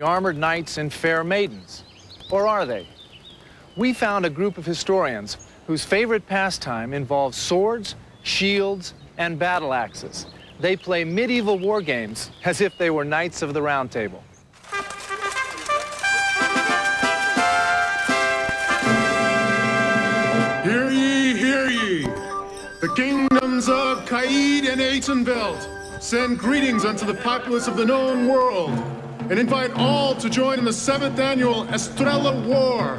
armored knights and fair maidens. Or are they? We found a group of historians whose favorite pastime involves swords, shields, and battle axes. They play medieval war games as if they were knights of the Round Table. Hear ye, hear ye! The kingdoms of Caid and Atenveld send greetings unto the populace of the known world and invite all to join in the 7th annual Estrella War.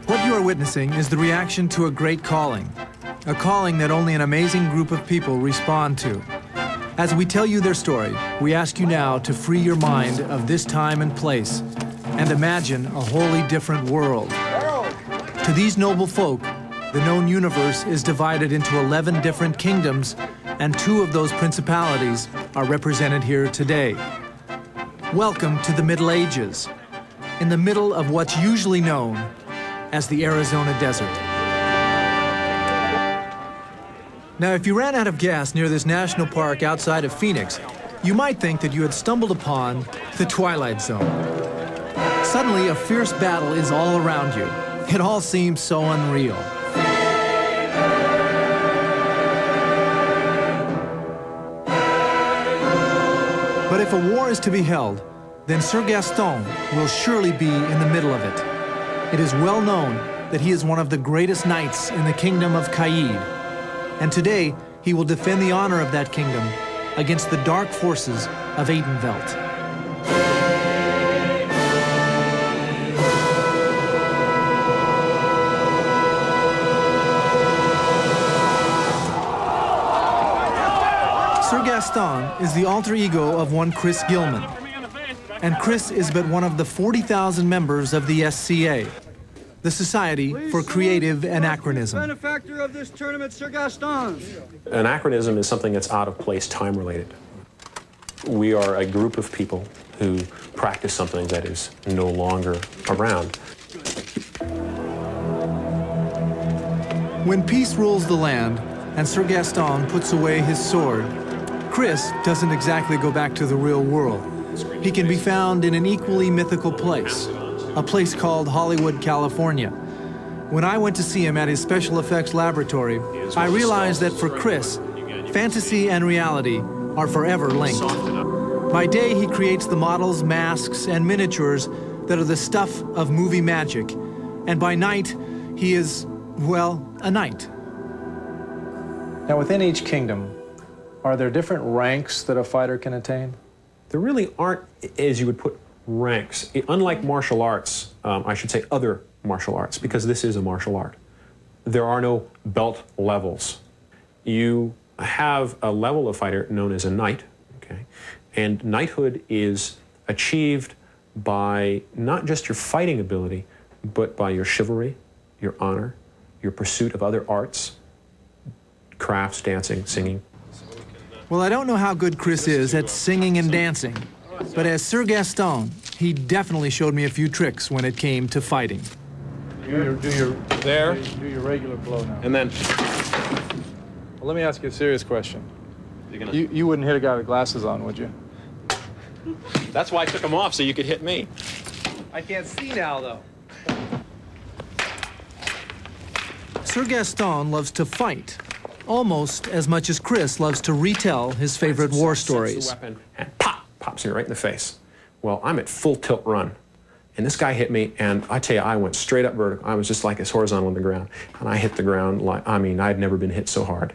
What you are witnessing is the reaction to a great calling, a calling that only an amazing group of people respond to. As we tell you their story, we ask you now to free your mind of this time and place and imagine a wholly different world. To these noble folk, the known universe is divided into 11 different kingdoms, and 2 of those principalities are represented here today. Welcome to the Middle Ages, in the middle of what's usually known as the Arizona Desert. Now, if you ran out of gas near this national park outside of Phoenix, you might think that you had stumbled upon the Twilight Zone. Suddenly, a fierce battle is all around you. It all seems so unreal. But if a war is to be held, then Sir Gaston will surely be in the middle of it. It is well known that he is one of the greatest knights in the kingdom of Caid, and today he will defend the honor of that kingdom against the dark forces of Atenveld. Sir Gaston is the alter ego of one Chris Gilman, and Chris is but one of the 40,000 members of the SCA, the Society for Creative Anachronism. Benefactor of this tournament, Sir Gaston. Anachronism is something that's out of place, time-related. We are a group of people who practice something that is no longer around. When peace rules the land and Sir Gaston puts away his sword, Chris doesn't exactly go back to the real world. He can be found in an equally mythical place, a place called Hollywood, California. When I went to see him at his special effects laboratory, I realized that for Chris, fantasy and reality are forever linked. By day, he creates the models, masks, and miniatures that are the stuff of movie magic. And by night, he is, well, a knight. Now, within each kingdom, are there different ranks that a fighter can attain? There really aren't, as you would put, ranks. Unlike martial arts, I should say other martial arts, because this is a martial art. There are no belt levels. You have a level of fighter known as a knight, okay? And knighthood is achieved by not just your fighting ability, but by your chivalry, your honor, your pursuit of other arts, crafts, dancing, singing. Well, I don't know how good Chris is at singing and dancing, but as Sir Gaston, he definitely showed me a few tricks when it came to fighting. Do your regular blow now. And then... Well, let me ask you a serious question. You wouldn't hit a guy with glasses on, would you? That's why I took them off, so you could hit me. I can't see now, though. Sir Gaston loves to fight, almost as much as Chris loves to retell his favorite war stories. Weapon and pop, pops me right in the face. Well, I'm at full tilt run, and this guy hit me, and I tell you, I went straight up vertical. I was just like as horizontal on the ground, and I hit the ground like, I mean, I'd never been hit so hard.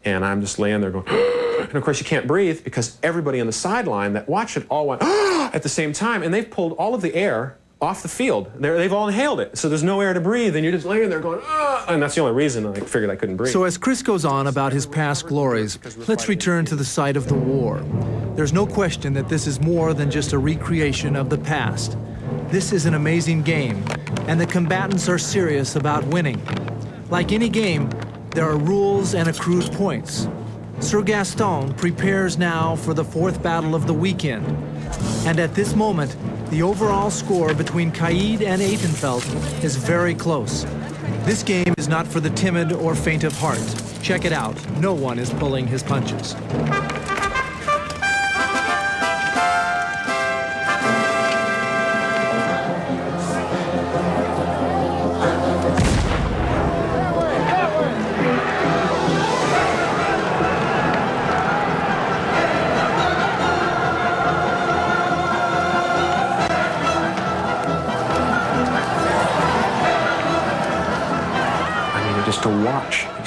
And I'm just laying there going, and of course you can't breathe because everybody on the sideline that watched it all went at the same time, and they've pulled all of the air off the field. They've all inhaled it, so there's no air to breathe, and you're just laying there going, and that's the only reason I figured I couldn't breathe. So as Chris goes on about his past glories, let's return to the site of the war. There's no question that this is more than just a recreation of the past. This is an amazing game, and the combatants are serious about winning. Like any game, there are rules and accrued points. Sir Gaston prepares now for the 4th battle of the weekend, and at this moment, the overall score between Caid and Atenveld is very close. This game is not for the timid or faint of heart. Check it out. No one is pulling his punches.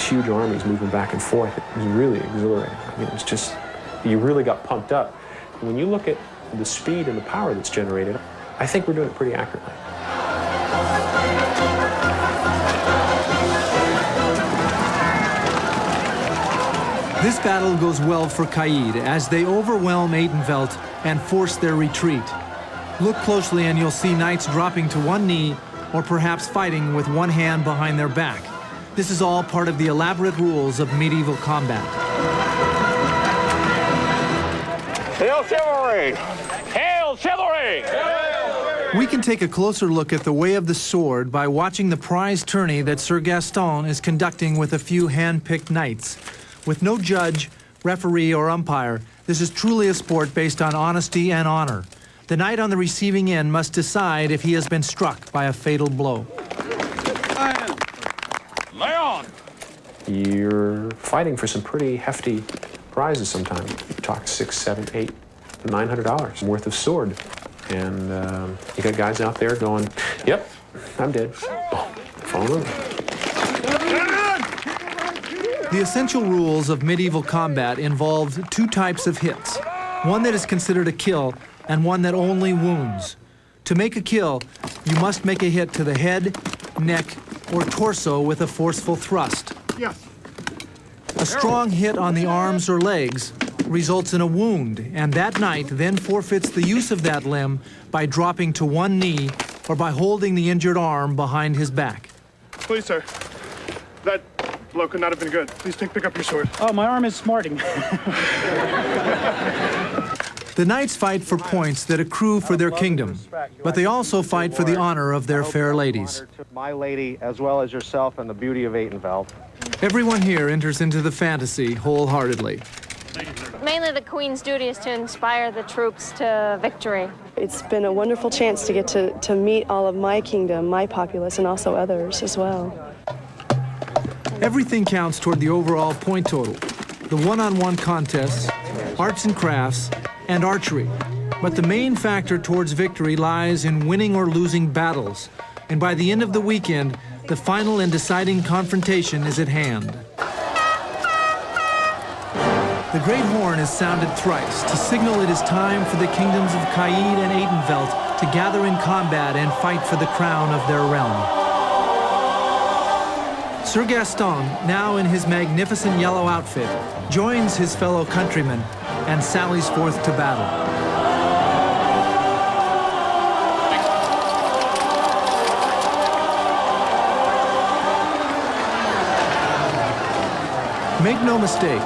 huge armies moving back and forth. It was really exhilarating. I mean, it was just, you really got pumped up. When you look at the speed and the power that's generated, I think we're doing it pretty accurately. This battle goes well for Caid as they overwhelm Atenveldt and force their retreat. Look closely and you'll see knights dropping to one knee or perhaps fighting with one hand behind their back. This is all part of the elaborate rules of medieval combat. Hail chivalry! Hail chivalry! We can take a closer look at the way of the sword by watching the prize tourney that Sir Gaston is conducting with a few hand-picked knights. With no judge, referee, or umpire, this is truly a sport based on honesty and honor. The knight on the receiving end must decide if he has been struck by a fatal blow. Lay on! You're fighting for some pretty hefty prizes sometimes. You talk $600, $700, $800, $900 worth of sword. And you got guys out there going, yep, I'm dead. Fall over. The essential rules of medieval combat involved two types of hits. One that is considered a kill and one that only wounds. To make a kill, you must make a hit to the head, neck, or torso with a forceful thrust. Yes. A strong hit on the arms or legs results in a wound, and that knight then forfeits the use of that limb by dropping to one knee or by holding the injured arm behind his back. Please, sir. That blow could not have been good. Please pick up your sword. Oh, my arm is smarting. The knights fight for points that accrue for their kingdom, but they also fight for the honor of their fair ladies. My lady, as well as yourself and the beauty of Atenveldt. Everyone here enters into the fantasy wholeheartedly. Mainly the Queen's duty is to inspire the troops to victory. It's been a wonderful chance to get to meet all of my kingdom, my populace, and also others as well. Everything counts toward the overall point total. The one-on-one contests, arts and crafts, and archery. But the main factor towards victory lies in winning or losing battles. And by the end of the weekend, the final and deciding confrontation is at hand. The great horn is sounded thrice to signal it is time for the kingdoms of Caid and Atenveldt to gather in combat and fight for the crown of their realm. Sir Gaston, now in his magnificent yellow outfit, joins his fellow countrymen and sallies forth to battle. Make no mistake,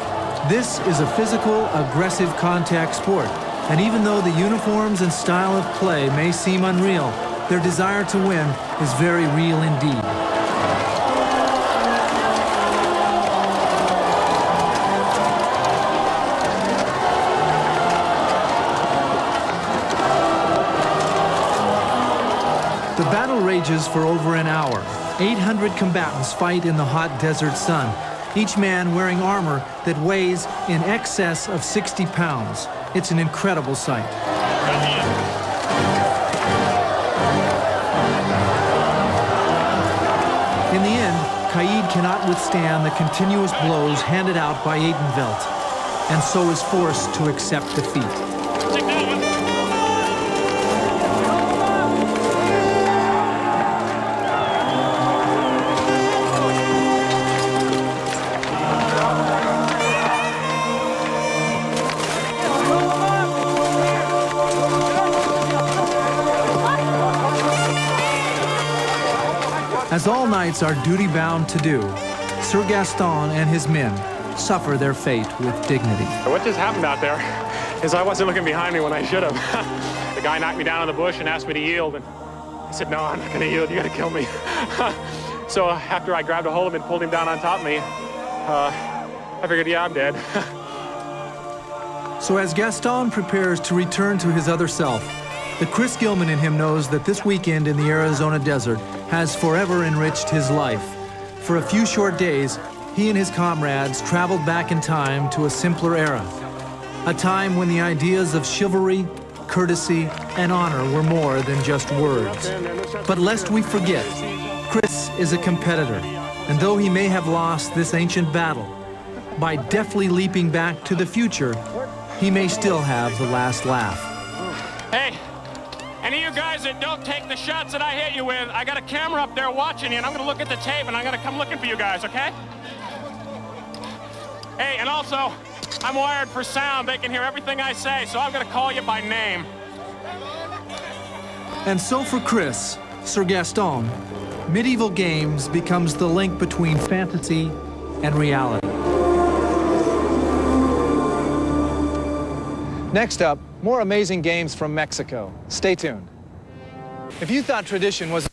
this is a physical, aggressive contact sport, and even though the uniforms and style of play may seem unreal, their desire to win is very real indeed. The battle rages for over an hour. 800 combatants fight in the hot desert sun, each man wearing armor that weighs in excess of 60 pounds. It's an incredible sight. In the end, Caid cannot withstand the continuous blows handed out by Atenveldt, and so is forced to accept defeat. As all knights are duty-bound to do, Sir Gaston and his men suffer their fate with dignity. What just happened out there is I wasn't looking behind me when I should have. The guy knocked me down in the bush and asked me to yield, and I said, no, I'm not going to yield. You got to kill me. So after I grabbed a hold of him and pulled him down on top of me, I figured, yeah, I'm dead. So as Gaston prepares to return to his other self, the Chris Gilman in him knows that this weekend in the Arizona desert has forever enriched his life. For a few short days, he and his comrades traveled back in time to a simpler era, a time when the ideas of chivalry, courtesy, and honor were more than just words. But lest we forget, Chris is a competitor, And though he may have lost this ancient battle, by deftly leaping back to the future, he may still have the last laugh. Hey, any of you guys that don't take the shots that I hit you with, I got a camera up there watching you, and I'm gonna look at the tape, and I'm gonna come looking for you guys, okay? Hey, and also, I'm wired for sound. They can hear everything I say, so I'm gonna call you by name. And so for Chris, Sir Gaston, medieval games becomes the link between fantasy and reality. Next up, more amazing games from Mexico. Stay tuned. If you thought tradition was